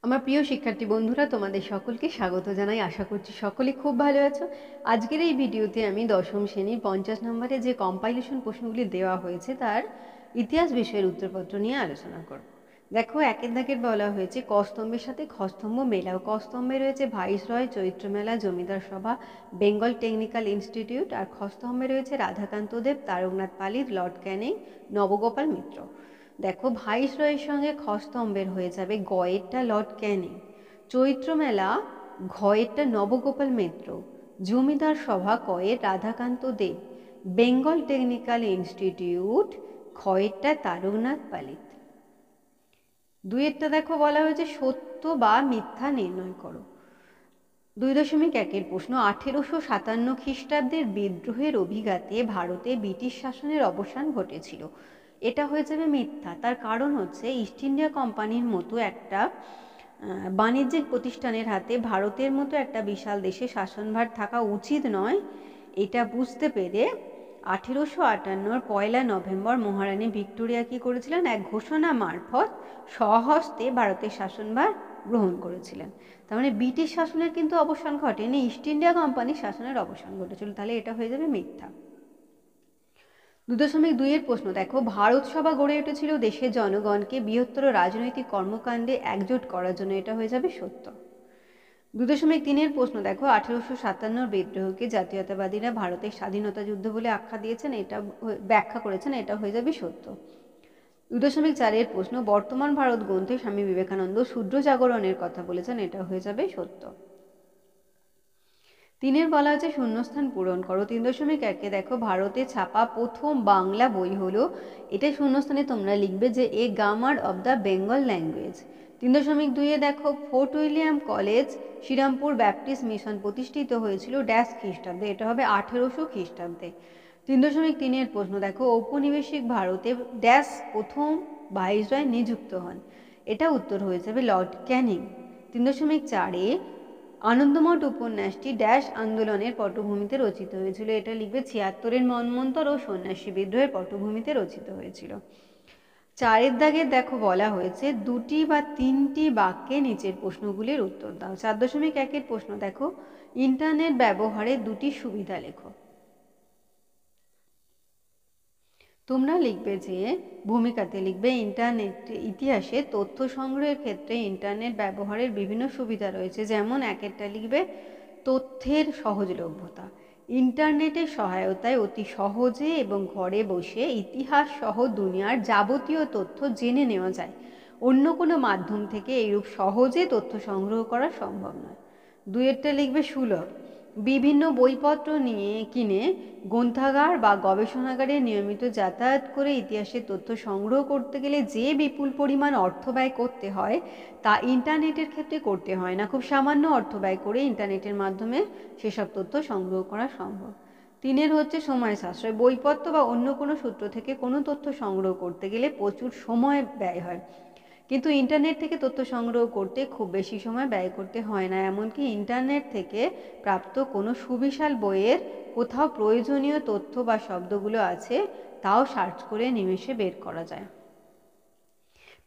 আমার প্রিয় শিক্ষার্থী বন্ধুরা, তোমাদের সকলকে স্বাগত জানাই। আশা করছি সকলে খুব ভালো আছো। আজকের এই ভিডিওতে আমি দশম শ্রেণীর 50 নম্বরে যে কম্পাইলেশন প্রশ্নগুলি দেওয়া হয়েছে তার ইতিহাস বিষয়ের উত্তরপত্র নিয়ে আলোচনা করব। দেখো, একের দাগের বলা হয়েছে ক স্তম্ভের সাথে খ স্তম্ভ মেলাও। ক স্তম্ভে রয়েছে ভাইসরয়, চৈত্র মেলা, জমিদার সভা, বেঙ্গল টেকনিক্যাল ইনস্টিটিউট। আর খ স্তম্ভে রয়েছে রাধাকান্ত দেব, তারকনাথ পালিত, লর্ড ক্যানিং, নবগোপাল মিত্র। দেখো, ভাইসরয়ের সঙ্গে খ স্তম্ভের হয়ে যাবে গয়েরটা লর্ড ক্যানিং, চৈত্র মেলা ঘয়েরটা নবগোপাল মিত্র, জমিদার সভা কয়ের রাধাকান্ত দেব, বেঙ্গল টেকনিক্যাল ইনস্টিটিউট খয়েরটা তারকনাথ পালিত। দুইয়েরটা দেখো বলা হয়েছে সত্য বা মিথ্যা নির্ণয় করো। 2.1 প্রশ্ন, 1857 খ্রিস্টাব্দের বিদ্রোহের অভিঘাতে ভারতে ব্রিটিশ শাসনের অবসান ঘটেছিল। এটা হয়ে যাবে মিথ্যা। তার কারণ হচ্ছে ইস্ট ইন্ডিয়া কোম্পানির মতো একটা বাণিজ্যিক প্রতিষ্ঠানের হাতে ভারতের মতো একটা বিশাল দেশে শাসনভার থাকা উচিত নয়। এটা বুঝতে পেরে 1858 পয়লা নভেম্বর মহারানী ভিক্টোরিয়া কী করেছিলেন? এক ঘোষণা মারফত স্বহস্তে ভারতের শাসনভার গ্রহণ করেছিলেন। তার মানে ব্রিটিশ শাসনের কিন্তু অবসান ঘটেনি, ইস্ট ইন্ডিয়া কোম্পানির শাসনের অবসান ঘটেছিল। তাহলে এটা হয়ে যাবে মিথ্যা। 2.2 প্রশ্ন দেখো, ভারত সভা গড়ে উঠেছিল দেশের জনগণকে বৃহত্তর রাজনৈতিক কর্মকাণ্ডে একজোট করার জন্য। এটা হয়ে যাবে সত্য। 2.3 প্রশ্ন দেখো, 1857 বিদ্রোহকে জাতীয়তাবাদীরা ভারতের স্বাধীনতা যুদ্ধ বলে আখ্যা দিয়েছেন, এটা ব্যাখ্যা করেছেন। এটা হয়ে যাবে সত্য। 2.4 প্রশ্ন, বর্তমান ভারত গ্রন্থে স্বামী বিবেকানন্দ শূদ্র জাগরণের কথা বলেছেন। এটা হয়ে যাবে সত্য। 3 বলা হচ্ছে শূন্যস্থান পূরণ করো। 3.1 দেখো, ভারতে ছাপা প্রথম বাংলা বই হলো, এটা শূন্যস্থানে তোমরা লিখবে যে a grammar of the Bengal language. 3.2 দেখো, Fort William college Serampore Baptist Mission প্রতিষ্ঠিত হয়েছিল ড্যাশ খ্রিস্টাব্দে। এটা হবে 1800 খ্রিস্টাব্দে। 3.3 প্রশ্ন দেখো, ঔপনিবেশিক ভারতে ড্যাশ প্রথম ভাইসরয় নিযুক্ত হন। এটা উত্তর হয়ে যাবে লর্ড ক্যানিং। 3.4 আনন্দমঠ উপন্যাসটি ড্যাশ আন্দোলনের পটভূমিতে রচিত হয়েছিল। এটা লিখবে 76 মন্বন্তর ও সন্ন্যাসী বিদ্রোহের পটভূমিতে রচিত হয়েছিল। 4 দাগে দেখো বলা হয়েছে 2টি বা 3টি বাক্যে নিচের প্রশ্নগুলির উত্তর দাও। 4.1 প্রশ্ন দেখো, ইন্টারনেট ব্যবহারের 2টি সুবিধা লেখো। তোমরা লিখবে যে ভূমিকাতে লিখবে ইন্টারনেট ইতিহাসে তথ্য সংগ্রহের ক্ষেত্রে ইন্টারনেট ব্যবহারের বিভিন্ন সুবিধা রয়েছে। যেমন একেরটা লিখবে তথ্যের সহজলভ্যতা। ইন্টারনেটের সহায়তায় অতি সহজে এবং ঘরে বসে ইতিহাস সহ দুনিয়ার যাবতীয় তথ্য জেনে নেওয়া যায়। অন্য কোনো মাধ্যম থেকে এইরূপ সহজে তথ্য সংগ্রহ করা সম্ভব নয়। দুইয়েরটা লিখবে সুলভ। বিভিন্ন বইপত্র কিনে গ্রন্থাগার বা গবেষণাগারে নিয়মিত যাতায়াত করে ইতিহাসের তথ্য সংগ্রহ করতে গেলে যে বিপুল পরিমাণ অর্থ ব্যয় করতে হয় তা ইন্টারনেটের ক্ষেত্রে করতে হয় না। খুব সামান্য অর্থ ব্যয় করে ইন্টারনেটের মাধ্যমে সেসব তথ্য সংগ্রহ করা সম্ভব। 3 হচ্ছে সময় সাশ্রয়। বইপত্র বা অন্য কোনো সূত্র থেকে কোনো তথ্য সংগ্রহ করতে গেলে প্রচুর সময় ব্যয় হয়, কিন্তু ইন্টারনেট থেকে তথ্য সংগ্রহ করতে খুব বেশি সময় ব্যয় করতে হয় না। এমনকি ইন্টারনেট থেকে প্রাপ্ত কোনো সুবিশাল বইয়ের কোথাও প্রয়োজনীয় তথ্য বা শব্দগুলো আছে তাও সার্চ করে নিমেষে বের করা যায়।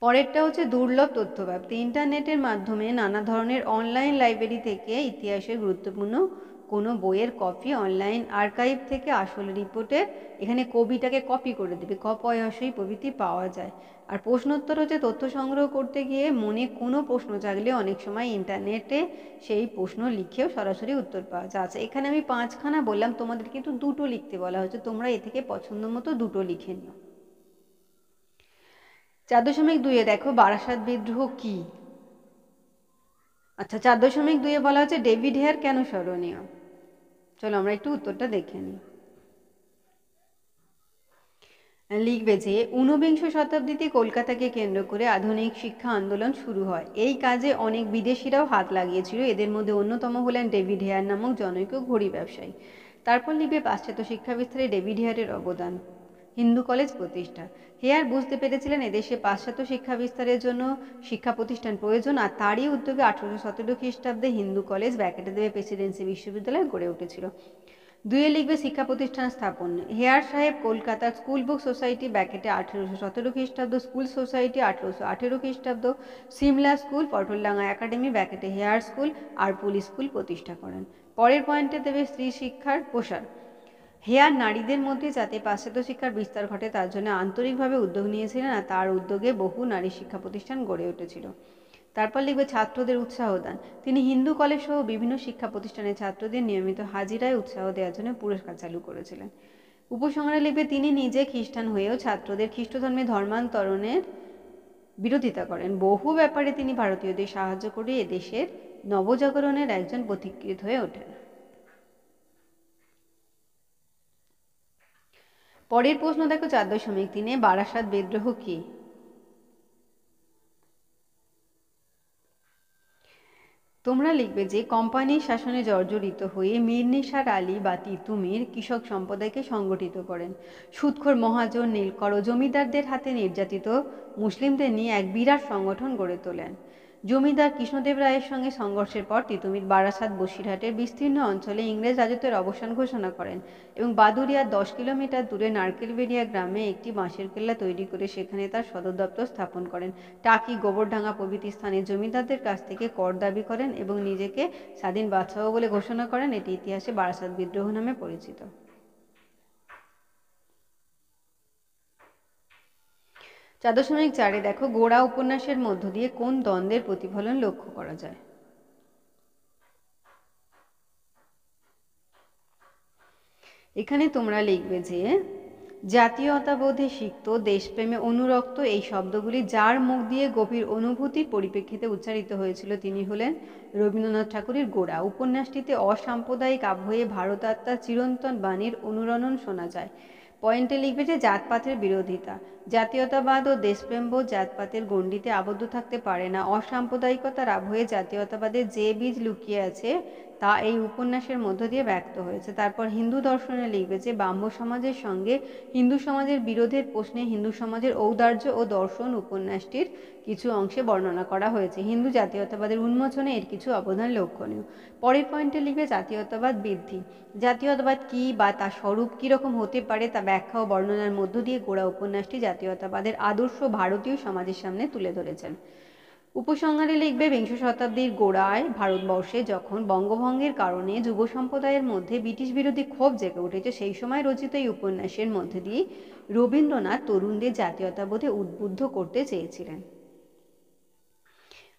পরেরটা হচ্ছে দুর্লভ তথ্য প্রাপ্তি। ইন্টারনেটের মাধ্যমে নানা ধরনের অনলাইন লাইব্রেরি থেকে ইতিহাসের গুরুত্বপূর্ণ কোনো বইয়ের কপি, অনলাইন আর্কাইভ থেকে আসল রিপোর্টের এখানে কবিটাকে কপি করে দেবে, কপয়সই প্রভৃতি পাওয়া যায়। আর প্রশ্নোত্তর হচ্ছে তথ্য সংগ্রহ করতে গিয়ে মনে কোনো প্রশ্ন জাগলে অনেক সময় ইন্টারনেটে সেই প্রশ্ন লিখেও সরাসরি উত্তর পাওয়া যায়। আচ্ছা, এখানে আমি 5খানা বললাম, তোমাদের কিন্তু 2টো লিখতে বলা হয়েছে, তোমরা এ থেকে পছন্দ মতো 2টো লিখে নিও। 4.2 দেখো, বারাসাত বিদ্রোহ কি? আচ্ছা, 4.2 বলা হচ্ছে ডেভিড হেয়ার কেন স্মরণীয়। চলো আমরা একটু উত্তরটা দেখে নিই। লিখবে যে 19বিংশ শতাব্দীতে কলকাতাকে কেন্দ্র করে আধুনিক শিক্ষা আন্দোলন শুরু হয়। এই কাজে অনেক বিদেশিরাও হাত লাগিয়েছিল। এদের মধ্যে অন্যতম হলেন ডেভিড হেয়ার নামক জনৈক ঘড়ি ব্যবসায়ী। তারপর লিখবে পাশ্চাত্য শিক্ষা বিস্তারে ডেভিড হেয়ারের অবদান। হিন্দু কলেজ প্রতিষ্ঠা। হেয়ার বুঝতে পেরেছিলেন এদেশে পাশ্চাত্য শিক্ষা বিস্তারের জন্য শিক্ষা প্রতিষ্ঠান প্রয়োজন, আর তারই উদ্যোগে 1817 খ্রিস্টাব্দে হিন্দু কলেজ ব্র্যাকেটে দেবে প্রেসিডেন্সি বিশ্ববিদ্যালয় গড়ে উঠেছিল। দুয়ে লিখবে শিক্ষা প্রতিষ্ঠান স্থাপন। হেয়ার সাহেব কলকাতার স্কুল বুক সোসাইটি ব্যাকেটে 1817 খ্রিস্টাব্দ, স্কুল সোসাইটি 1818 খ্রিস্টাব্দ, সিমলা স্কুল, পটলডাঙ্গা একাডেমি ব্যাকেটে হেয়ার স্কুল আর পুলিশ স্কুল প্রতিষ্ঠা করেন। পরের পয়েন্টে দেবে স্ত্রী শিক্ষার প্রসার। হেয়ার নারীদের মধ্যে যাতে পাশ্চাত্য শিক্ষার বিস্তার ঘটে তার জন্য আন্তরিকভাবে উদ্যোগ নিয়েছিলেন, আর তার উদ্যোগে বহু নারী শিক্ষা প্রতিষ্ঠান গড়ে উঠেছিল। তারপর লিখবে ছাত্রদের উৎসাহ দান। তিনি হিন্দু কলেজ সহ বিভিন্ন শিক্ষা প্রতিষ্ঠানের ছাত্রদের নিয়মিত হাজিরায় উৎসাহ দেওয়ার জন্য পুরস্কার চালু করেছিলেন। উপসংহারে লিখবে তিনি নিজে খ্রিস্টান হয়েও ছাত্রদের খ্রিস্ট ধর্মে ধর্মান্তরণের বিরোধিতা করেন। বহু ব্যাপারে তিনি ভারতীয়দের সাহায্য করে এদেশের নবজাগরণের একজন পথিকৃৎ হয়ে ওঠেন। পরের প্রশ্ন দেখো 4.3 বারাসাত বিদ্রোহ কি? তোমরা লিখবে যে কোম্পানির শাসনে জর্জরিত হয়ে মীর নিসার আলী বা তিতুমির কৃষক সম্প্রদায়কে সংগঠিত করেন। সুদখোর মহাজন নীলকর জমিদারদের হাতে নির্যাতিত মুসলিমদের নিয়ে এক বিরাট সংগঠন গড়ে তোলেন। জমিদার কৃষ্ণদেব রায়ের সঙ্গে সংঘর্ষের পর তিতুমির বারাসাত বসিরহাটের বিস্তীর্ণ অঞ্চলে ইংরেজ রাজত্বের অবসান ঘোষণা করেন এবং বাদুড়িয়ার 10 কিলোমিটার দূরে নারকেলবেড়িয়া গ্রামে একটি বাঁশের কেল্লা তৈরি করে সেখানে তার সদর দপ্তর স্থাপন করেন। টাকি, গোবরডাঙ্গা প্রভৃতি স্থানে জমিদারদের কাছ থেকে কর দাবি করেন এবং নিজেকে স্বাধীন বাদশাহ বলে ঘোষণা করেন। এটি ইতিহাসে বারাসাত বিদ্রোহ নামে পরিচিত। 4.4 দেখো গোড়া উপন্যাসের মধ্য দিয়ে কোন দ্বন্দ্বের প্রতিফলন লক্ষ্য করা যায়? এখানে তোমরা লিখবে যে জাতীয়তাবোধে সিক্ত, দেশপ্রেমে অনুরক্ত এই শব্দগুলি যার মুখ দিয়ে গভীর অনুভূতির পরিপ্রেক্ষিতে উচ্চারিত হয়েছিল তিনি হলেন রবীন্দ্রনাথ ঠাকুরের গোড়া। উপন্যাসটিতে অসাম্প্রদায়িক আবহে ভারত আত্মার চিরন্তন বাণীর অনুরণন শোনা যায়। পয়েন্টে লিখবে যে জাতপাতের বিরোধিতা। জাতীয়তাবাদ ও দেশপ্রেমবোধ জাতপাতের গণ্ডিতে আবদ্ধ থাকতে পারে না। অসাম্প্রদায়িকতার আবহে জাতীয়তাবাদের যে বীজ লুকিয়ে আছে তা এই উপন্যাসের মধ্য দিয়ে ব্যক্ত হয়েছে। তারপর হিন্দু দর্শনে লিখবে যে ব্রাহ্ম সমাজের সঙ্গে হিন্দু সমাজের বিরোধের প্রশ্নে হিন্দু সমাজের ঔদার্য ও দর্শন উপন্যাসটির কিছু অংশে বর্ণনা করা হয়েছে। হিন্দু জাতীয়তাবাদের উন্মোচনে এর কিছু অবদান লক্ষণীয়। পরের পয়েন্টে লিখবে জাতীয়তাবাদ বৃদ্ধি। জাতীয়তাবাদ কী বা তার স্বরূপ কীরকম হতে পারে তা ব্যাখ্যা ও বর্ণনার মধ্য দিয়ে গোড়া উপন্যাসটি জাতীয়তাবাদের আদর্শ ভারতীয় সমাজের সামনে তুলে ধরেছেন। উপসংহারে লিখবে বিংশ শতাব্দীর গোড়ায় ভারতবর্ষে যখন বঙ্গভঙ্গের কারণে যুব সম্প্রদায়ের মধ্যে ব্রিটিশ বিরোধী ক্ষোভ জেগে উঠেছে সেই সময় রচিত এই উপন্যাসের মধ্যে দিয়ে রবীন্দ্রনাথ তরুণদের জাতীয়তাবোধে উদ্বুদ্ধ করতে চেয়েছিলেন।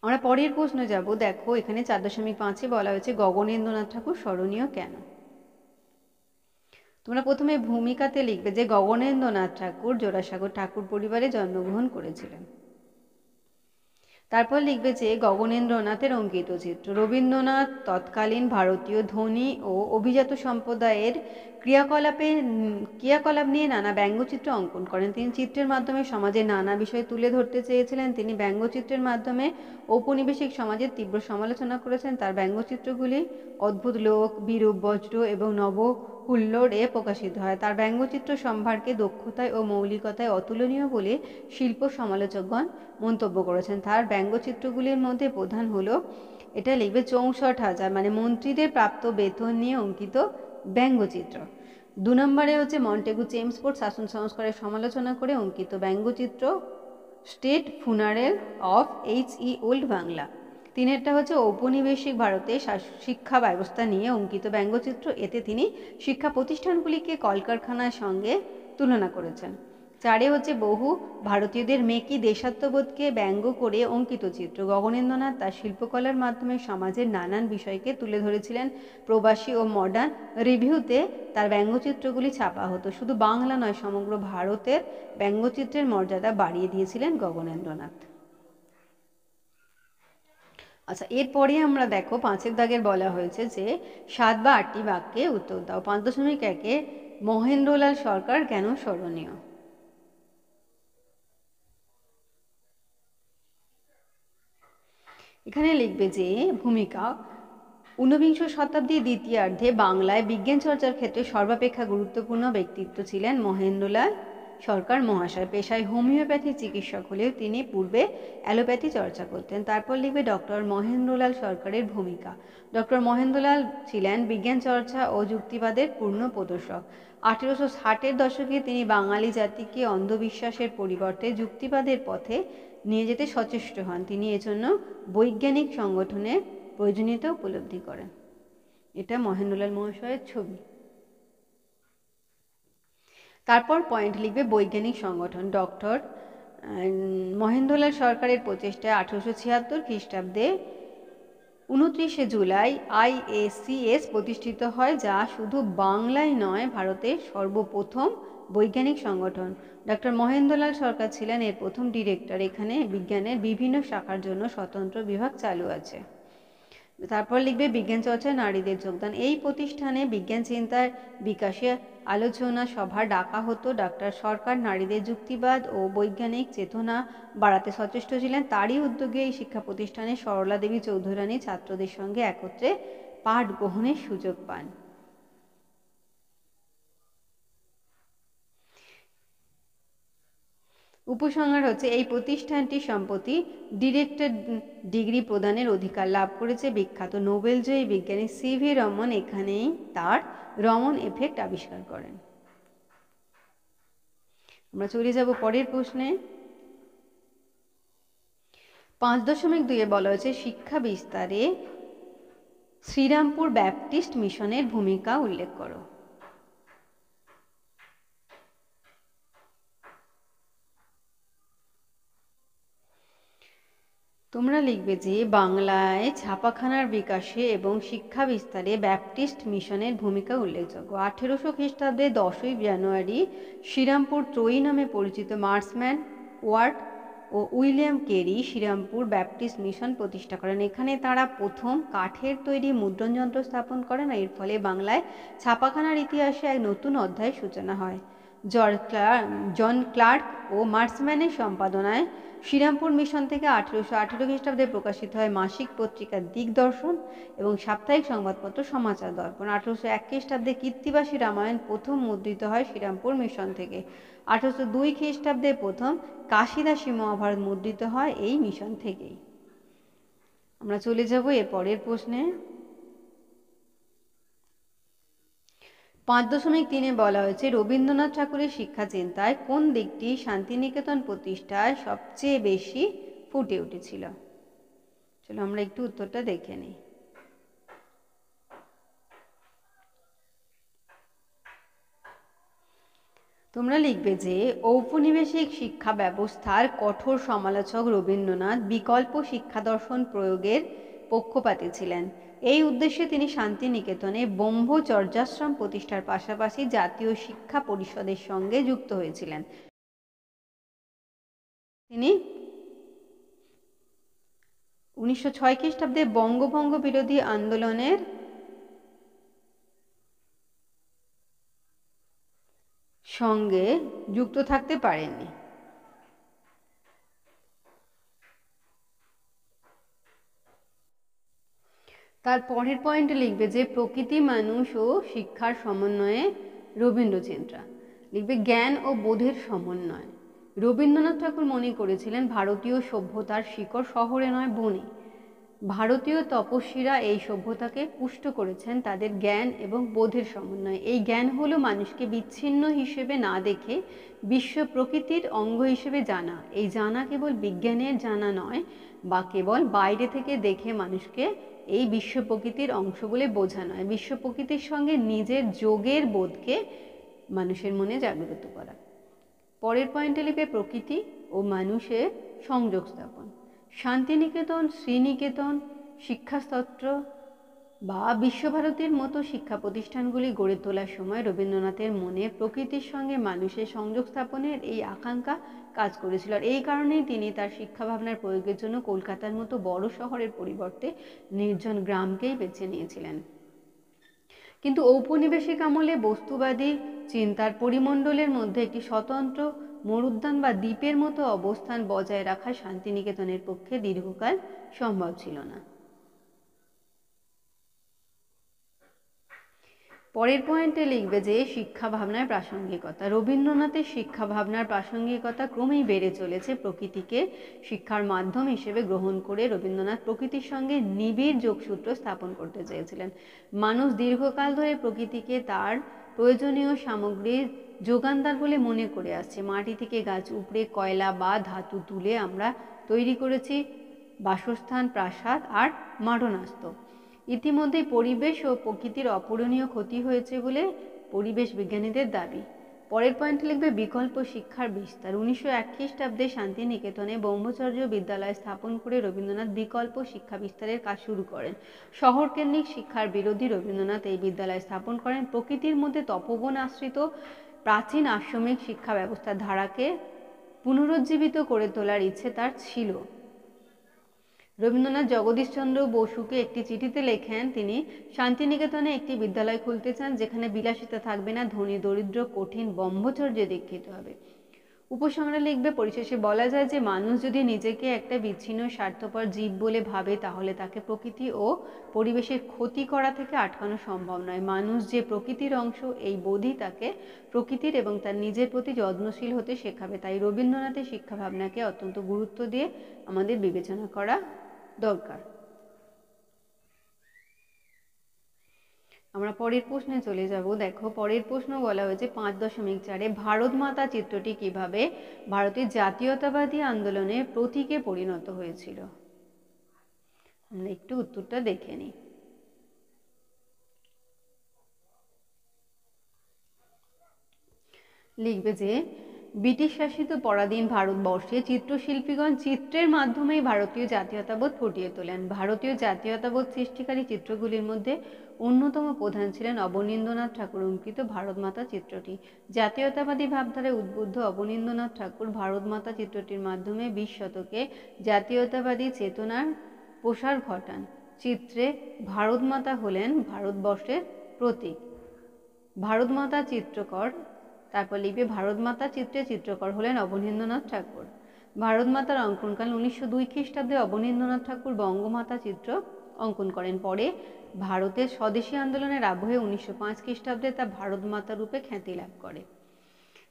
আমরা পরের প্রশ্ন যাব। দেখো এখানে 4.5 বলা হয়েছে গগনেন্দ্রনাথ ঠাকুর স্মরণীয় কেন? তোমরা প্রথমে ভূমিকাতে লিখবে যে গগনেন্দ্রনাথ ঠাকুর জোড়াসাগর ঠাকুর পরিবারে জন্মগ্রহণ করেছিলেন। তারপর লিখবে যে গগনেন্দ্রনাথের অঙ্কিত চিত্র। রবীন্দ্রনাথ তৎকালীন ভারতীয় ধনী ও অভিজাত সম্প্রদায়ের ক্রিয়াকলাপ নিয়ে নানা ব্যঙ্গচিত্র অঙ্কন করেন। তিনি চিত্রের মাধ্যমে সমাজের নানা বিষয় তুলে ধরতে চেয়েছিলেন। তিনি ব্যঙ্গচিত্রের মাধ্যমে ঔপনিবেশিক সমাজের তীব্র সমালোচনা করেছেন। তার ব্যঙ্গচিত্রগুলি অদ্ভুত লোক, বিরূপ বজ্র এবং নব হুল্লোড়ে প্রকাশিত হয়। তার ব্যঙ্গচিত্র সম্ভারকে দক্ষতায় ও মৌলিকতায় অতুলনীয় বলে শিল্প সমালোচকগণ মন্তব্য করেছেন। তার ব্যঙ্গচিত্রগুলির মধ্যে প্রধান হলো, এটা লিখবে 64,000 মানে মন্ত্রীদের প্রাপ্ত বেতন নিয়ে অঙ্কিত ব্যঙ্গচিত্র। 2 নম্বরে হচ্ছে মন্টেগু চেমসফোর্ড শাসন সংস্কারের সমালোচনা করে অঙ্কিত ব্যঙ্গচিত্র state funeral of H.E. Old Bangla. 3 হচ্ছে ঔপনিবেশিক ভারতে শিক্ষা ব্যবস্থা নিয়ে অঙ্কিত ব্যঙ্গচিত্র। এতে তিনি শিক্ষা প্রতিষ্ঠানগুলিকে কলকারখানার সঙ্গে তুলনা করেছেন। 4 হচ্ছে বহু ভারতীয়দের মেকি দেশাত্মবোধকে ব্যঙ্গ করে অঙ্কিত চিত্র। গগনেন্দ্রনাথ তার শিল্পকলার মাধ্যমে সমাজের নানান বিষয়কে তুলে ধরেছিলেন। প্রবাসী ও মডার্ন রিভিউতে তার ব্যঙ্গচিত্রগুলি ছাপা হতো। শুধু বাংলা নয় সমগ্র ভারতের ব্যঙ্গচিত্রের মর্যাদা বাড়িয়ে দিয়েছিলেন গগনেন্দ্রনাথ। আচ্ছা, এরপরে আমরা দেখো 5 দাগের বলা হয়েছে যে 7 বা 8টি বাক্যে উত্তর দাও। 5.1 মহেন্দ্রলাল সরকার কেন স্মরণীয়? এখানে লিখবে যে ভূমিকা। ঊনবিংশ শতাব্দীর দ্বিতীয়ার্ধে বাংলায় বিজ্ঞান চর্চার ক্ষেত্রে সর্বাপেক্ষা গুরুত্বপূর্ণ ব্যক্তিত্ব ছিলেন মহেন্দ্রলাল সরকার মহাশয়। পেশায় হোমিওপ্যাথি চিকিৎসক হলেও তিনি পূর্বে অ্যালোপ্যাথি চর্চা করতেন। তারপর লিখবে ডক্টর মহেন্দ্রলাল সরকারের ভূমিকা। ডক্টর মহেন্দ্রলাল ছিলেন বিজ্ঞান চর্চা ও যুক্তিবাদের পূর্ণ প্রদর্শক। 1860-এর দশকে তিনি বাঙালি জাতিকে অন্ধবিশ্বাসের পরিবর্তে যুক্তিবাদের পথে নিয়ে যেতে সচেষ্ট হন। তিনি এজন্য বৈজ্ঞানিক সংগঠনের প্রয়োজনীয়তা উপলব্ধি করেন। এটা মহেন্দ্রলাল মহাশয়ের ছবি। তারপর পয়েন্ট লিখবে বৈজ্ঞানিক সংগঠন। ডক্টর মহেন্দ্রলাল সরকারের প্রচেষ্টায় 1876 খ্রিস্টাব্দে 29শে জুলাই IACS প্রতিষ্ঠিত হয়, যা শুধু বাংলায় নয়, ভারতের সর্বপ্রথম বৈজ্ঞানিক সংগঠন। ডক্টর মহেন্দ্রলাল সরকার ছিলেন এর প্রথম ডিরেক্টর। এখানে বিজ্ঞানের বিভিন্ন শাখার জন্য স্বতন্ত্র বিভাগ চালু আছে। তারপর লিখবে বিজ্ঞান চর্চায় নারীদের যোগদান। এই প্রতিষ্ঠানে বিজ্ঞান চিন্তার বিকাশে আলোচনা সভা ডাকা হতো। ডক্টর সরকার নারীদের যুক্তিবাদ ও বৈজ্ঞানিক চেতনা বাড়াতে সচেষ্ট ছিলেন। তারই উদ্যোগে এই শিক্ষা প্রতিষ্ঠানে সরলা দেবী চৌধুরানী ছাত্রদের সঙ্গে একত্রে পাঠ গ্রহণের সুযোগ পান। উপসংহার হচ্ছে এই প্রতিষ্ঠানটি সম্প্রতি ডিরেক্টর ডিগ্রি প্রদানের অধিকার লাভ করেছে। বিখ্যাত নোবেলজয়ী বিজ্ঞানী CV রমন এখানেই তার রমন এফেক্ট আবিষ্কার করেন। আমরা চলে যাব পরের প্রশ্নে। 5.2-এ বলা হয়েছে শিক্ষা বিস্তারে শ্রীরামপুর ব্যাপটিস্ট মিশনের ভূমিকা উল্লেখ করো। তোমরা লিখবে যে বাংলায় ছাপাখানার বিকাশে এবং শিক্ষা বিস্তারে ব্যাপটিস্ট মিশনের ভূমিকা উল্লেখযোগ্য। 1800 খ্রিস্টাব্দে 10ই জানুয়ারি শ্রীরামপুর ত্রয়ী নামে পরিচিত মার্সম্যান ওয়ার্ড ও William Carey Serampore Baptist Mission প্রতিষ্ঠা করেন। এখানে তারা প্রথম কাঠের তৈরি মুদ্রণ যন্ত্র স্থাপন করেন। এর ফলে বাংলায় ছাপাখানার ইতিহাসে এক নতুন অধ্যায়ের সূচনা হয়। জন ক্লার্ক ও মার্সম্যানের সম্পাদনায় শ্রীরামপুর মিশন থেকে 1818 খ্রিস্টাব্দে প্রকাশিত হয় মাসিক পত্রিকা দিগদর্শন এবং সাপ্তাহিক সংবাদপত্র সমাচার দর্পণ। 1801 খ্রিস্টাব্দে কীর্তিবাসী রামায়ণ প্রথম মুদ্রিত হয় শ্রীরামপুর মিশন থেকে। 1802 খ্রিস্টাব্দে প্রথম কাশিদাসী মহাভারত মুদ্রিত হয় এই মিশন থেকেই। আমরা চলে যাব এর পরের প্রশ্নে। 5.3-এ বলা হয়েছে রবীন্দ্রনাথ ঠাকুরের শিক্ষা চিন্তায় কোন দিকটি শান্তিনিকেতন প্রতিষ্ঠায় সবচেয়ে বেশি ফুটে উঠেছিল? চলো আমরা একটু উত্তরটা দেখে নিই। তোমরা লিখবে যে ঔপনিবেশিক শিক্ষা ব্যবস্থার কঠোর সমালোচক রবীন্দ্রনাথ বিকল্প শিক্ষা দর্শন প্রয়োগের পক্ষপাতী ছিলেন। এই উদ্দেশ্যে তিনি শান্তিনিকেতনে ব্রহ্মচর্যাশ্রম প্রতিষ্ঠার পাশাপাশি জাতীয় শিক্ষা পরিষদের সঙ্গে যুক্ত হয়েছিলেন। তিনি 1906 খ্রিস্টাব্দে বঙ্গভঙ্গ বিরোধী আন্দোলনের সঙ্গে যুক্ত থাকতে পারেননি। তার পরের পয়েন্টে লিখবে যে প্রকৃতি মানুষ ও শিক্ষার সমন্বয়ে রবীন্দ্রচিন্তা। লিখবে জ্ঞান ও বোধের সমন্বয়। রবীন্দ্রনাথ ঠাকুর মনে করেছিলেন ভারতীয় সভ্যতার শিকড় শহরে নয় বনে। ভারতীয় তপস্বীরা এই সভ্যতাকে পুষ্ট করেছেন তাদের জ্ঞান এবং বোধের সমন্বয়ে। এই জ্ঞান হলো মানুষকে বিচ্ছিন্ন হিসেবে না দেখে বিশ্ব প্রকৃতির অঙ্গ হিসেবে জানা। এই জানা কেবল বিজ্ঞানের জানা নয় বা কেবল বাইরে থেকে দেখে মানুষকে এই বিশ্ব প্রকৃতির অংশ বলে বোঝা নয়, বিশ্ব প্রকৃতির সঙ্গে নিজের যোগের বোধকে মানুষের মনে জাগ্রত করা। পরের পয়েন্টে লিখবে প্রকৃতি ও মানুষের সংযোগ স্থাপন। শান্তিনিকেতন, শ্রীনিকেতন শিক্ষাস্তত্র বা বিশ্বভারতীর মতো শিক্ষা প্রতিষ্ঠানগুলি গড়ে তোলার সময় রবীন্দ্রনাথের মনে প্রকৃতির সঙ্গে মানুষের সংযোগ স্থাপনের এই আকাঙ্ক্ষা কাজ করেছিল। আর এই কারণেই তিনি তার শিক্ষা ভাবনার প্রয়োগের জন্য কলকাতার মতো বড় শহরের পরিবর্তে নির্জন গ্রামকেই বেছে নিয়েছিলেন। কিন্তু ঔপনিবেশিক আমলে বস্তুবাদী চিন্তার পরিমণ্ডলের মধ্যে একটি স্বতন্ত্র মরুদ্যান বা দ্বীপের মতো অবস্থান বজায় রাখা শান্তিনিকেতনের পক্ষে দীর্ঘকাল সম্ভব ছিল না। পরের পয়েন্টে লিখবে যে শিক্ষা ভাবনার প্রাসঙ্গিকতা। রবীন্দ্রনাথের শিক্ষা ভাবনার প্রাসঙ্গিকতা ক্রমেই বেড়ে চলেছে। প্রকৃতিকে শিক্ষার মাধ্যম হিসেবে গ্রহণ করে রবীন্দ্রনাথ প্রকৃতির সঙ্গে নিবিড় যোগসূত্র স্থাপন করতে চেয়েছিলেন। মানুষ দীর্ঘকাল ধরে প্রকৃতিকে তার প্রয়োজনীয় সামগ্রীর যোগানদার বলে মনে করে আসছে। মাটি থেকে গাছ উপড়ে কয়লা বা ধাতু তুলে আমরা তৈরি করেছি বাসস্থান, প্রাসাদ আর মারণাস্ত্র। ইতিমধ্যে পরিবেশ ও প্রকৃতির অপূরণীয় ক্ষতি হয়েছে বলে পরিবেশ বিজ্ঞানীদের দাবি। পরের পয়েন্টে লিখবে বিকল্প শিক্ষার বিস্তার। 1901 খ্রিস্টাব্দে শান্তিনিকেতনে ব্রহ্মচর্য বিদ্যালয় স্থাপন করে রবীন্দ্রনাথ বিকল্প শিক্ষা বিস্তারের কাজ শুরু করেন। শহরকেন্দ্রিক শিক্ষার বিরোধী রবীন্দ্রনাথ এই বিদ্যালয় স্থাপন করেন। প্রকৃতির মধ্যে তপোবন আশ্রিত প্রাচীন আশ্রমিক শিক্ষা ব্যবস্থার ধারাকে পুনরুজ্জীবিত করে তোলার ইচ্ছে তার ছিল। রবীন্দ্রনাথ জগদীশচন্দ্র বসুকে একটি চিঠিতে লেখেন তিনি শান্তিনিকেতনে একটি বিদ্যালয় খুলতে চান, যেখানে বিলাসিতা থাকবে না, ধনী দরিদ্র কঠিন ব্রহ্মচর্যে দীক্ষিত হবে। উপসংহারে লিখবে পরিশেষে বলা যায় যে মানুষ যদি নিজেকে একটা বিচ্ছিন্ন স্বার্থপর জীব বলে ভাবে, তাহলে তাকে প্রকৃতি ও পরিবেশের ক্ষতি করা থেকে আটকানো সম্ভব নয়। মানুষ যে প্রকৃতির অংশ, এই বোধই তাকে প্রকৃতির এবং তার নিজের প্রতি যত্নশীল হতে শেখাবে। তাই রবীন্দ্রনাথের শিক্ষা ভাবনাকে অত্যন্ত গুরুত্ব দিয়ে আমাদের বিবেচনা করা দরকার। আমরা পরের প্রশ্নে চলে যাব। দেখো পরের প্রশ্ন বলা হয়েছে 5.4 ভারত মাতা চিত্রটি কিভাবে ভারতের জাতীয়তাবাদী আন্দোলনের প্রতীকে পরিণত হয়েছিল। আমরা একটু উত্তরটা দেখে নিই। লিখবে যে ব্রিটিশ শাসিত পরাধীন ভারতবর্ষে চিত্রশিল্পীগণ চিত্রের মাধ্যমেই ভারতীয় জাতীয়তাবোধ ফুটিয়ে তোলেন। ভারতীয় জাতীয়তাবোধ সৃষ্টিকারী চিত্রগুলির মধ্যে অন্যতম প্রধান ছিলেন অবনীন্দ্রনাথ ঠাকুর অঙ্কিত ভারত মাতা চিত্রটি। জাতীয়তাবাদী ভাবধারায় উদ্বুদ্ধ অবনীন্দ্রনাথ ঠাকুর ভারত মাতা চিত্রটির মাধ্যমে 20 শতকে জাতীয়তাবাদী চেতনার প্রসার ঘটান। চিত্রে ভারত মাতা হলেন ভারতবর্ষের প্রতীক। ভারত মাতা চিত্রকর, তারপর লিখবে ভারত মাতা চিত্রে চিত্রকর হলেন অবনীন্দ্রনাথ ঠাকুর। ভারত মাতার অঙ্কনকাল 1902 খ্রিস্টাব্দে অবনীন্দ্রনাথ ঠাকুর বঙ্গমাতা চিত্র অঙ্কন করেন। পরে ভারতের স্বদেশী আন্দোলনের আবহে 1905 খ্রিস্টাব্দে তা ভারত মাতা রূপে খ্যাতি লাভ করে।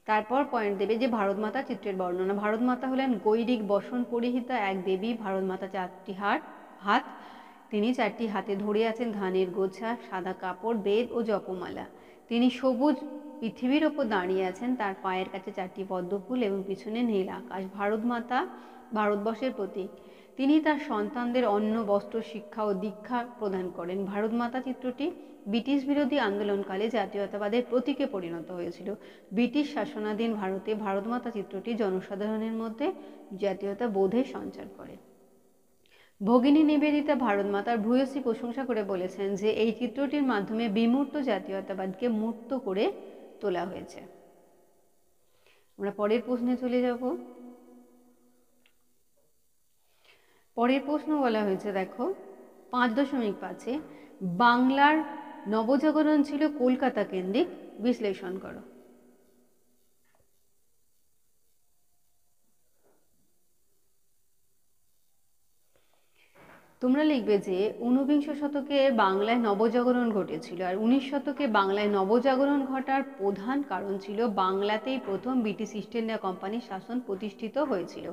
তারপর পয়েন্ট দেবে যে ভারত মাতা চিত্রের বর্ণনা। ভারত মাতা হলেন গৈরিক বসন পরিহিতা এক দেবী। ভারত মাতা 4টি হাত, তিনি 4টি হাতে ধরে আছেন ধানের গোছা, সাদা কাপড়, বেদ ও জপমালা। তিনি সবুজ পৃথিবীর ওপর দাঁড়িয়ে আছেন, তার পায়ের কাছে 4টি পদ্মফুল এবং পিছনে নীল আকাশ। ভারত মাতা ভারতবর্ষের প্রতীক। তিনি তার সন্তানদের অন্ন, বস্ত্র, শিক্ষা ও দীক্ষা প্রদান করেন। ভারত মাতা চিত্রটি ব্রিটিশ বিরোধী আন্দোলনকালে জাতীয়তাবাদের প্রতীকে পরিণত হয়েছিল। ব্রিটিশ শাসনাধীন ভারতে ভারত মাতা চিত্রটি জনসাধারণের মধ্যে জাতীয়তা বোধের সঞ্চার করে। ভগিনী নিবেদিতা ভারত মাতার ভূয়সী প্রশংসা করে বলেছেন যে এই চিত্রটির মাধ্যমে বিমূর্ত জাতীয়তাবাদকে মূর্ত করে তোলা হয়েছে। আমরা পরের প্রশ্নে চলে যাব। পরের প্রশ্ন বলা হয়েছে দেখো 5.5 বাংলার নবজাগরণ ছিল কলকাতা কেন্দ্রিক, বিশ্লেষণ করো। তোমরা লিখবে যে 19বিংশ শতকে বাংলায় নবজাগরণ ঘটেছিল, আর 19 শতকে বাংলায় নবজাগরণ ঘটার প্রধান কারণ ছিল বাংলাতেই প্রথম ব্রিটিশ ইস্ট ইন্ডিয়া কোম্পানির শাসন প্রতিষ্ঠিত হয়েছিল।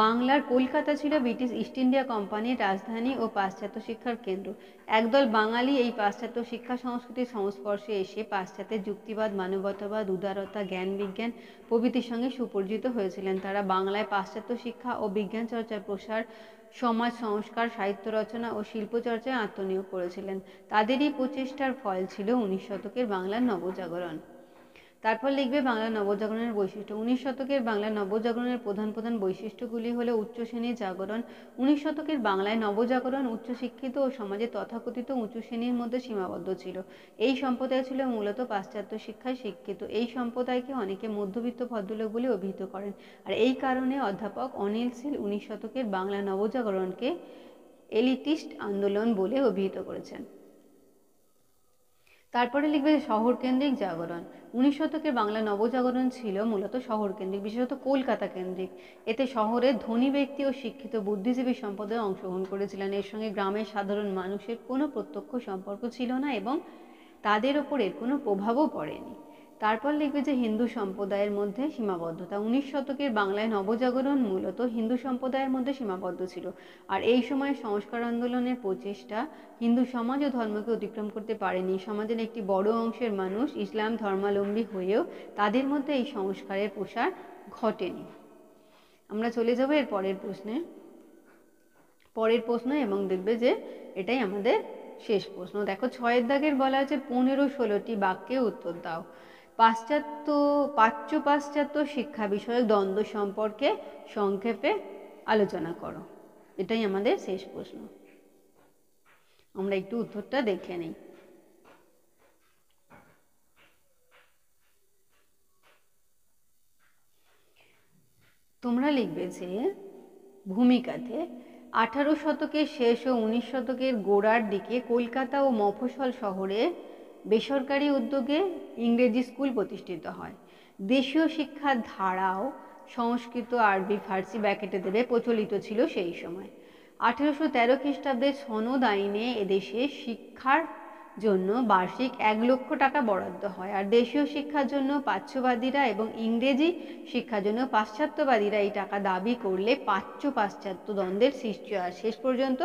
বাংলার কলকাতা ছিল ব্রিটিশ ইস্ট ইন্ডিয়া কোম্পানির রাজধানী ও পাশ্চাত্য শিক্ষার কেন্দ্র। একদল বাঙালি এই পাশ্চাত্য শিক্ষা সংস্কৃতির সংস্পর্শে এসে পাশ্চাত্যের যুক্তিবাদ, মানবতাবাদ, উদারতা, জ্ঞান বিজ্ঞান প্রভৃতির সঙ্গে সুপরিচিত হয়েছিলেন। তারা বাংলায় পাশ্চাত্য শিক্ষা ও বিজ্ঞান চর্চার প্রসার, সমাজ সংস্কার, সাহিত্য রচনা ও শিল্প চর্চায় আত্মনিয়োগ করেছিলেন। তাদেরই প্রচেষ্টার ফল ছিল 19 শতকের বাংলার নবজাগরণ। তারপর লিখবে বাংলা নবজাগরণের বৈশিষ্ট্য। 19 শতকের বাংলা নবজাগরণের প্রধান প্রধান বৈশিষ্ট্যগুলি হলো উচ্চ শ্রেণীর জাগরণ। 19 শতকের বাংলায় নবজাগরণ উচ্চশিক্ষিত ও সমাজে তথাকথিত উঁচু শ্রেণীর মধ্যে সীমাবদ্ধ ছিল। এই সম্প্রদায় ছিল মূলত পাশ্চাত্য শিক্ষায় শিক্ষিত। এই সম্প্রদায়কে অনেকে মধ্যবিত্ত ভদ্রলোক বলে অভিহিত করেন, আর এই কারণে অধ্যাপক অনিল শীল 19 শতকের বাংলা নবজাগরণকে এলিটিস্ট আন্দোলন বলে অভিহিত করেছেন। তারপরে লিখবে শহর কেন্দ্রিক জাগরণ। 19 শতকের বাংলা নবজাগরণ ছিল মূলত শহর কেন্দ্রিক, বিশেষত কলকাতা কেন্দ্রিক। এতে শহরের ধনী ব্যক্তি ও শিক্ষিত বুদ্ধিজীবী সম্প্রদায় অংশগ্রহণ করেছিলেন। এর সঙ্গে গ্রামের সাধারণ মানুষের কোনো প্রত্যক্ষ সম্পর্ক ছিল না এবং তাদের ওপর এর কোনো প্রভাবও পড়েনি। তারপর লিখবে যে হিন্দু সম্প্রদায়ের মধ্যে সীমাবদ্ধতা। 19 শতকের বাংলায় নবজাগরণ মূলত হিন্দু সম্প্রদায়ের মধ্যে সীমাবদ্ধ ছিল, আর এই সময়ে সংস্কার আন্দোলনের প্রচেষ্টা হিন্দু সমাজ ও ধর্মকে অতিক্রম করতে পারেনি। সমাজের একটি বড় অংশের মানুষ ইসলাম ধর্মাবলম্বী হয়েও তাদের মধ্যে এই সংস্কারের প্রসার ঘটেনি। আমরা চলে যাব এর পরের প্রশ্ন এবং দেখবে যে এটাই আমাদের শেষ প্রশ্ন। দেখো 6 দাগের বলা আছে 15-16টি বাক্যে উত্তর দাও। প্রাচ্য পাশ্চাত্য শিক্ষা বিষয়ক দ্বন্দ্ব সম্পর্কে সংক্ষেপে আলোচনা করো। এটাই আমাদের শেষ প্রশ্ন। আমরা একটু উত্তরটা দেখে নিই। তোমরা লিখবে যে ভূমিকাতে 18 শতকের শেষ ও 19 শতকের গোড়ার দিকে কলকাতা ও মফস্বল শহরে বেসরকারি উদ্যোগে ইংরেজি স্কুল প্রতিষ্ঠিত হয়। দেশীয় শিক্ষার ধারাও সংস্কৃত, আরবি, ফার্সি ব্র্যাকেটে দেবে প্রচলিত ছিল সেই সময়। 1813 খ্রিস্টাব্দে সনদ আইনে এদেশে শিক্ষার জন্য বার্ষিক 1 লক্ষ টাকা বরাদ্দ হয়, আর দেশীয় শিক্ষার জন্য প্রাচ্যবাদীরা এবং ইংরেজি শিক্ষার জন্য পাশ্চাত্যবাদীরা এই টাকা দাবি করলে প্রাচ্য পাশ্চাত্য দ্বন্দ্বের সৃষ্টি হয়। শেষ পর্যন্ত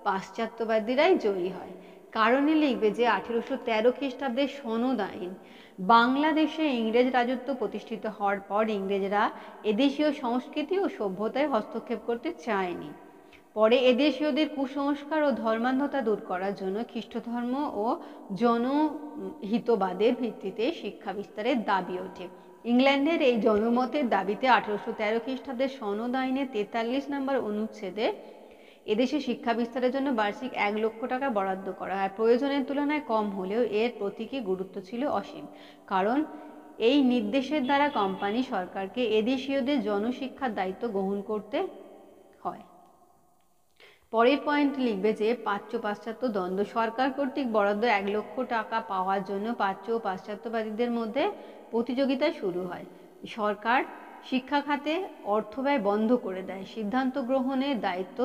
পাশ্চাত্যবাদীরাই জয়ী হয়। কারণে লিখবে যে 1813 খ্রিস্টাব্দের সনদ আইন। বাংলাদেশে ইংরেজ রাজত্ব প্রতিষ্ঠিত হওয়ার পর ইংরেজরা এদেশীয় সংস্কৃতি ও সভ্যতায় হস্তক্ষেপ করতে চায়নি। পরে এদেশীয়দের কুসংস্কার ও ধর্মান্ধতা দূর করার জন্য খ্রিস্ট ধর্ম ও জনহিতবাদের ভিত্তিতে শিক্ষা বিস্তারের দাবি ওঠে। ইংল্যান্ডের এই জনমতের দাবিতে 1813 খ্রিস্টাব্দের সনদ আইনের 43 নম্বর অনুচ্ছেদে এদেশে শিক্ষা বিস্তারের জন্য বার্ষিক 1 লক্ষ টাকা বরাদ্দ করা হয়। প্রয়োজনের তুলনায় কম হলেও এর প্রতীকী গুরুত্ব ছিল অসীম, কারণ এই নির্দেশের দ্বারা কোম্পানি সরকারকে এদেশীয়দের জনশিক্ষার দায়িত্ব গ্রহণ করতে হয়। পরের পয়েন্ট লিখবে যে প্রাচ্য পাশ্চাত্য দ্বন্দ্ব। সরকার কর্তৃক বরাদ্দ 1 লক্ষ টাকা পাওয়ার জন্য প্রাচ্য ও পাশ্চাত্যবাদীদের মধ্যে প্রতিযোগিতা শুরু হয়। সরকার শিক্ষা খাতে অর্থব্যয় বন্ধ করে দেয়। সিদ্ধান্ত গ্রহণের দায়িত্ব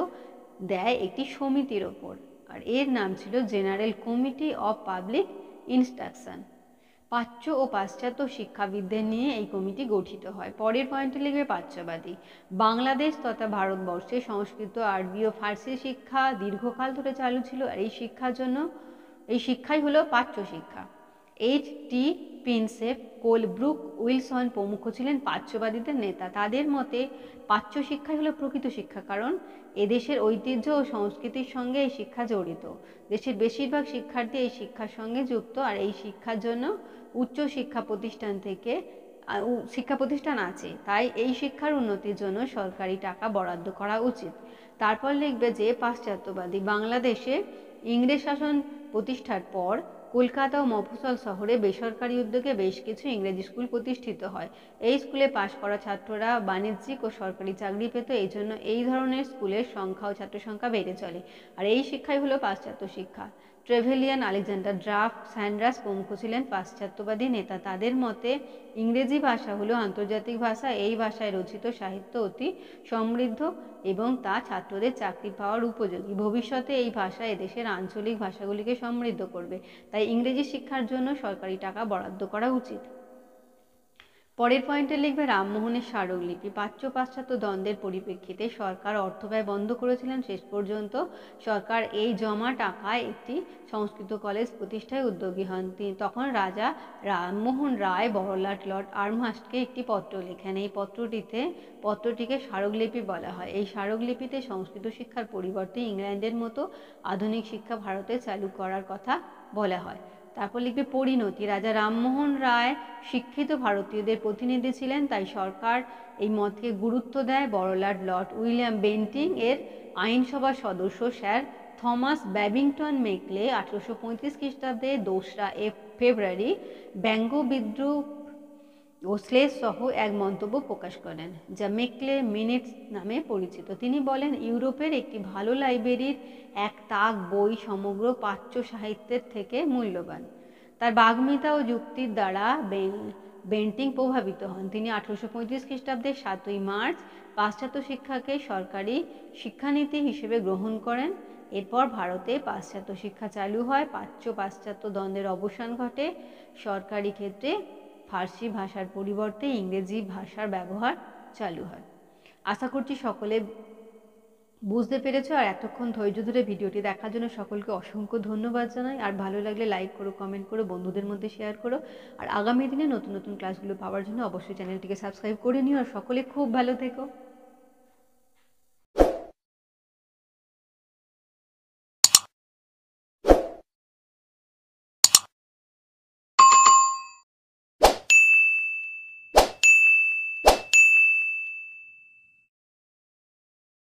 দেয় একটি সমিতির ওপর, আর এর নাম ছিল general committee of public instruction. প্রাচ্য ও পাশ্চাত্য শিক্ষাবিদদের নিয়ে এই কমিটি গঠিত হয়। পরের পয়েন্টে লিখবে প্রাচ্যবাদী। বাংলাদেশ তথা ভারতবর্ষে সংস্কৃত, আরবি ও ফার্সি শিক্ষা দীর্ঘকাল ধরে চালু ছিল, আর এই শিক্ষাই হলো প্রাচ্য শিক্ষা। H.T. প্রিন্সেপ, কোলব্রুক, উইলসন প্রমুখ ছিলেন প্রাচ্যবাদীদের নেতা। তাদের মতে প্রাচ্য শিক্ষাই হলো প্রকৃত শিক্ষা, কারণ এদেশের ঐতিহ্য ও সংস্কৃতির সঙ্গে এই শিক্ষা জড়িত। দেশের বেশিরভাগ শিক্ষার্থী এই শিক্ষার সঙ্গে যুক্ত, আর এই শিক্ষার জন্য উচ্চ শিক্ষা প্রতিষ্ঠান আছে, তাই এই শিক্ষার উন্নতির জন্য সরকারি টাকা বরাদ্দ করা উচিত। তারপর লিখবে যে পাশ্চাত্যবাদী। বাংলাদেশে ইংরেজ শাসন প্রতিষ্ঠার পর কলকাতা ও মফস্বল শহরে বেসরকারি উদ্যোগে বেশ কিছু ইংরেজি স্কুল প্রতিষ্ঠিত হয়। এই স্কুলে পাশ করা ছাত্ররা বাণিজ্যিক ও সরকারি চাকরি পেত, এই জন্য এই ধরনের স্কুলের সংখ্যা ও ছাত্র সংখ্যা বেড়ে চলে, আর এই শিক্ষাই হলো পাশ্চাত্য শিক্ষা। ট্রেভেলিয়ান, আলেকজান্ডার ড্রাফ, স্যান্ডার্স প্রমুখ ছিলেন পাশ্চাত্যবাদী নেতা। তাদের মতে ইংরেজি ভাষা হলো আন্তর্জাতিক ভাষা। এই ভাষায় রচিত সাহিত্য অতি সমৃদ্ধ এবং তা ছাত্রদের চাকরি পাওয়ার উপযোগী। ভবিষ্যতে এই ভাষা এদেশের আঞ্চলিক ভাষাগুলিকে সমৃদ্ধ করবে, তাই ইংরেজি শিক্ষার জন্য সরকারি টাকা বরাদ্দ করা উচিত। পরের পয়েন্টে লিখবে রামমোহনের স্মারকলিপি। প্রাচ্য পাশ্চাত্য দ্বন্দ্বের পরিপ্রেক্ষিতে সরকার অর্থব্যয় বন্ধ করেছিলেন। শেষ পর্যন্ত সরকার এই জমা টাকায় একটি সংস্কৃত কলেজ প্রতিষ্ঠায় উদ্যোগী হন। তখন রাজা রামমোহন রায় বড়লাট লর্ড আর্মহার্স্টকে একটি পত্র লেখেন। এই পত্রটিকে স্মারকলিপি বলা হয়। এই স্মারকলিপিতে সংস্কৃত শিক্ষার পরিবর্তে ইংল্যান্ডের মতো আধুনিক শিক্ষা ভারতে চালু করার কথা বলা হয়। তারপর লিখবে পরিণতি। রাজা রামমোহন রায় শিক্ষিত ভারতীয়দের প্রতিনিধি ছিলেন, তাই সরকার এই মতকে গুরুত্ব দেয়। বড়লাট লর্ড উইলিয়াম বেন্টিং এর আইনসভার সদস্য স্যার থমাস ব্যাবিংটন মেকলে 1835 খ্রিস্টাব্দে 2রা ফেব্রুয়ারি ব্যঙ্গ, বিদ্রুপ ও শ্লেষ সহ এক মন্তব্য প্রকাশ করেন, যা মেকলে মিনিটস নামে পরিচিত। তিনি বলেন, ইউরোপের একটি ভালো লাইব্রেরির এক তাক বই সমগ্র প্রাচ্য সাহিত্যের থেকে মূল্যবান। তার বাগ্মিতা ও যুক্তির দ্বারা বেন্টিং প্রভাবিত হন। তিনি 1835 খ্রিস্টাব্দের 7ই মার্চ পাশ্চাত্য শিক্ষাকে সরকারি শিক্ষানীতি হিসেবে গ্রহণ করেন। এরপর ভারতে পাশ্চাত্য শিক্ষা চালু হয়, প্রাচ্য পাশ্চাত্য দ্বন্দ্বের অবসান ঘটে, সরকারি ক্ষেত্রে ফার্সি ভাষার পরিবর্তে ইংরেজি ভাষার ব্যবহার চালু হয়। আশা করছি সকলে বুঝতে পেরেছো। আর এতক্ষণ ধৈর্য ধরে ভিডিওটি দেখার জন্য সকলকে অসংখ্য ধন্যবাদ জানাই। আর ভালো লাগলে লাইক করো, কমেন্ট করো, বন্ধুদের মধ্যে শেয়ার করো। আর আগামী দিনে নতুন নতুন ক্লাসগুলো পাওয়ার জন্য অবশ্যই চ্যানেলটিকে সাবস্ক্রাইব করে নিও। আর সকলে খুব ভালো থেকো।